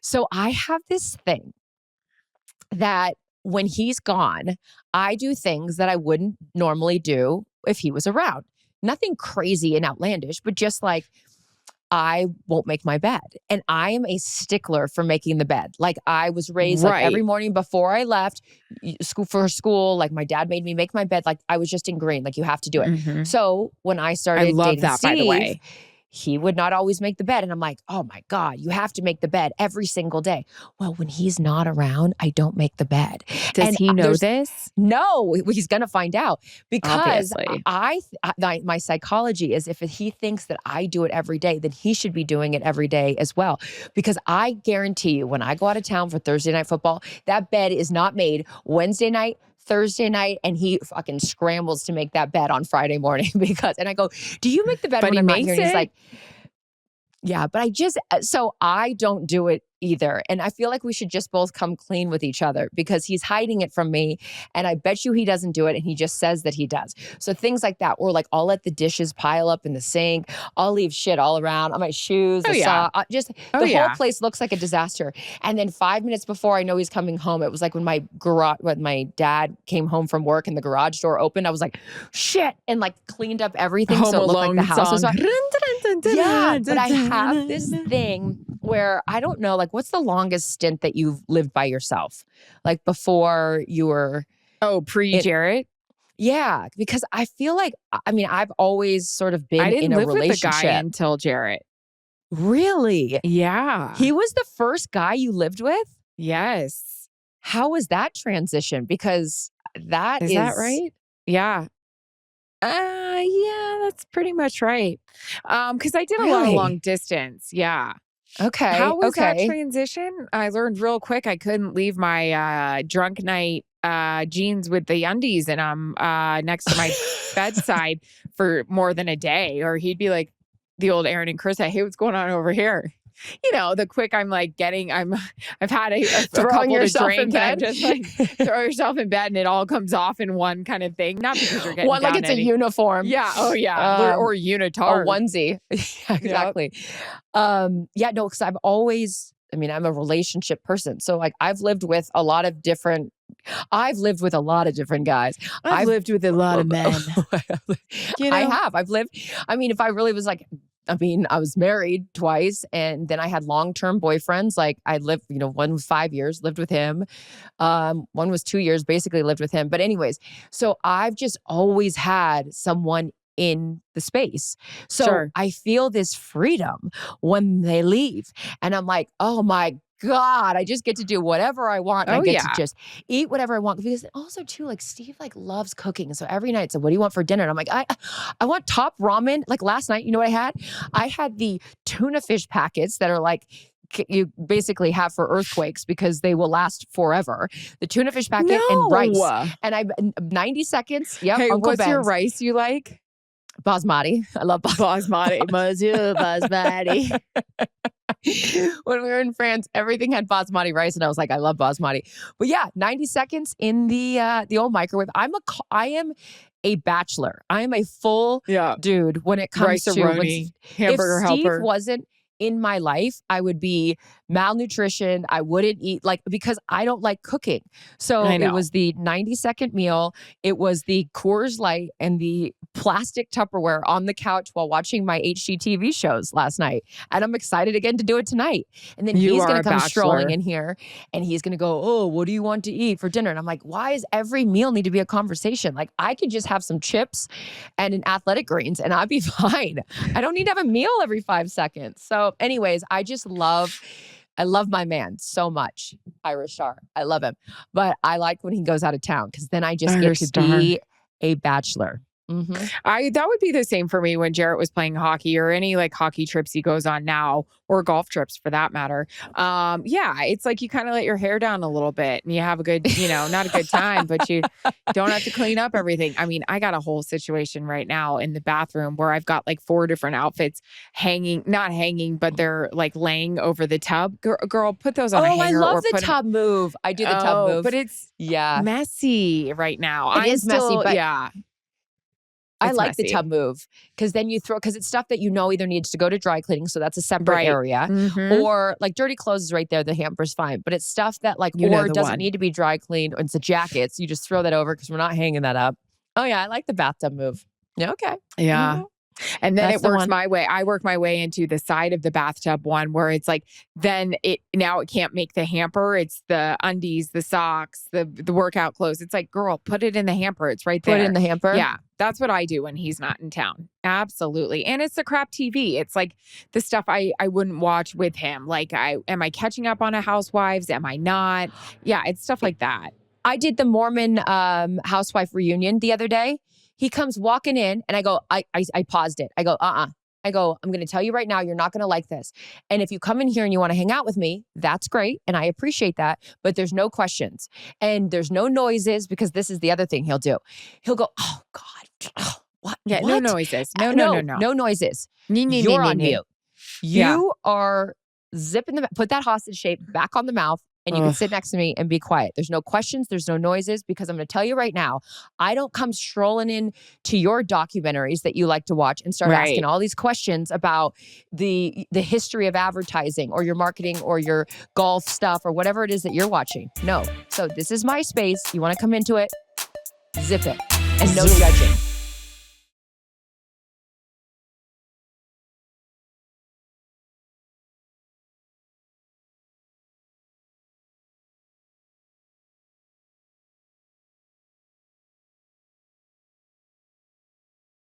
So I have this thing that when he's gone, I do things that I wouldn't normally do if he was around. Nothing crazy and outlandish, but just like I won't make my bed. And I am a stickler for making the bed. Like I was raised like every morning before I left school, like my dad made me make my bed. Like I was just ingrained, like you have to do it. Mm-hmm. So when I I started love dating that, Steve, by the way. he would not always make the bed. And I'm like, oh my God, you have to make the bed every single day. Well, when he's not around, I don't make the bed. Does And he know this? No, he's going to find out because Obviously. my psychology is if he thinks that I do it every day, then he should be doing it every day as well. Because I guarantee you, when I go out of town for Thursday night football, that bed is not made Wednesday night, Thursday night, and he fucking scrambles to make that bed on Friday morning and I go, do you make the bed But when he I'm not makes here? And he's it. like, yeah, but so I don't do it either. And I feel like we should just both come clean with each other because he's hiding it from me. And I bet you he doesn't do it. And he just says that he does. So things like that, or like I'll let the dishes pile up in the sink. I'll leave shit all around on my shoes, the whole place looks like a disaster. And then 5 minutes before I know he's coming home, it was like when my dad came home from work and the garage door opened, I was like, shit, and like cleaned up everything. Home so it looked like the house was on. Yeah, But I have this thing where I don't know, like, what's the longest stint that you've lived by yourself? Like before you were. Oh, pre-Jarrett? Yeah, because I feel like, I mean, I've always sort of been in a relationship. I didn't live with the guy until Jarrett. Really? Yeah. He was the first guy you lived with? Yes. How was that transition? Because Is that right? Yeah. Yeah, that's pretty much right. Because I did a lot of long distance. Yeah. Okay. How was that transition? I learned real quick I couldn't leave my drunk night jeans with the undies in them next to my bedside for more than a day, or he'd be like, the old Erin and Charissa, hey, what's going on over here? You know, the quick I've had a couple to drink and I'm just like, throw yourself in bed and it all comes off in one kind of thing. Not because you're getting one like it's a uniform. Yeah. Oh yeah. Or unitard. A onesie. Yeah, exactly. Yep. No, because I'm a relationship person. So like I've lived with a lot of different guys. I've lived with a lot of men. You know? I have. If I really was like, I was married twice and then I had long-term boyfriends. Like I lived, one was 5 years, lived with him. One was 2 years, basically lived with him. But anyways, so I've just always had someone in the space. So I feel this freedom when they leave. And I'm like, oh my God, I just get to do whatever I want. And I get to just eat whatever I want. Because also too, like Steve loves cooking. So every night, so what do you want for dinner? And I'm like, I want top ramen. Like last night, you know what I had? I had the tuna fish packets that are like, you basically have for earthquakes because they will last forever. The tuna fish packet and rice. And 90 seconds. Yep. Hey, Uncle what's Ben's. your rice you like? Basmati. I love basmati. Basmati. When we were in France, everything had basmati rice, and I was like, I love basmati. But yeah, 90 seconds in the old microwave. I am a bachelor. I am a full dude when it comes to hamburger helper. If Steve wasn't in my life, I would be malnutrition. I wouldn't eat because I don't like cooking. So it was the 90-second meal. It was the Coors Light and the plastic Tupperware on the couch while watching my HGTV shows last night. And I'm excited again to do it tonight. And then he's going to come strolling in here and he's going to go, oh, what do you want to eat for dinner? And I'm like, why does every meal need to be a conversation? Like I could just have some chips and an athletic greens and I'd be fine. I don't need to have a meal every 5 seconds. So anyways, I love my man so much. Irish Star. I love him. But I like when he goes out of town because then I just get to be a bachelor. Mm-hmm. That would be the same for me when Jarrett was playing hockey or any like hockey trips he goes on now or golf trips for that matter. It's like you kind of let your hair down a little bit and you have a good, not a good time, but you don't have to clean up everything. I mean, I got a whole situation right now in the bathroom where I've got like 4 different outfits not hanging, but they're like laying over the tub. Girl, put those on a hanger. I love the tub move. I do the tub move. But it's messy right now. It is messy, but I It's like the messy. tub move because then you throw, because it's stuff that you know either needs to go to dry cleaning. So that's a separate Right. area. Mhm. Or like dirty clothes is right there. The hamper's fine. But it's stuff that like, You know or the doesn't one. need to be dry cleaned. Or it's a jacket. So you just throw that over because we're not hanging that up. Oh, yeah. I like the bathtub move. Yeah. Okay. Yeah. Mhm. And then That's it the works one. my way. I work my way into the side of the bathtub one where it's like, then it can't make the hamper. It's the undies, the socks, the workout clothes. It's like, girl, put it in the hamper. It's right there. Put it in the hamper. Yeah. That's what I do when he's not in town. Absolutely. And it's the crap TV. It's like the stuff I wouldn't watch with him. Like, am I catching up on a Housewives? Am I not? Yeah. It's stuff like that. I did the Mormon housewife reunion the other day. He comes walking in and I go, I paused it. I go, I go, I'm going to tell you right now, you're not going to like this. And if you come in here and you want to hang out with me, that's great. And I appreciate that. But there's no questions and there's no noises because this is the other thing he'll do. He'll go, oh God, oh, what? Yeah. What? No noises. No noises. You're on mute. You are zipping put that hostage shape back on the mouth. And you can sit next to me and be quiet. There's no questions. There's no noises because I'm going to tell you right now, I don't come strolling in to your documentaries that you like to watch and start asking all these questions about the history of advertising or your marketing or your golf stuff or whatever it is that you're watching. No. So this is my space. You want to come into it, zip it and no judging.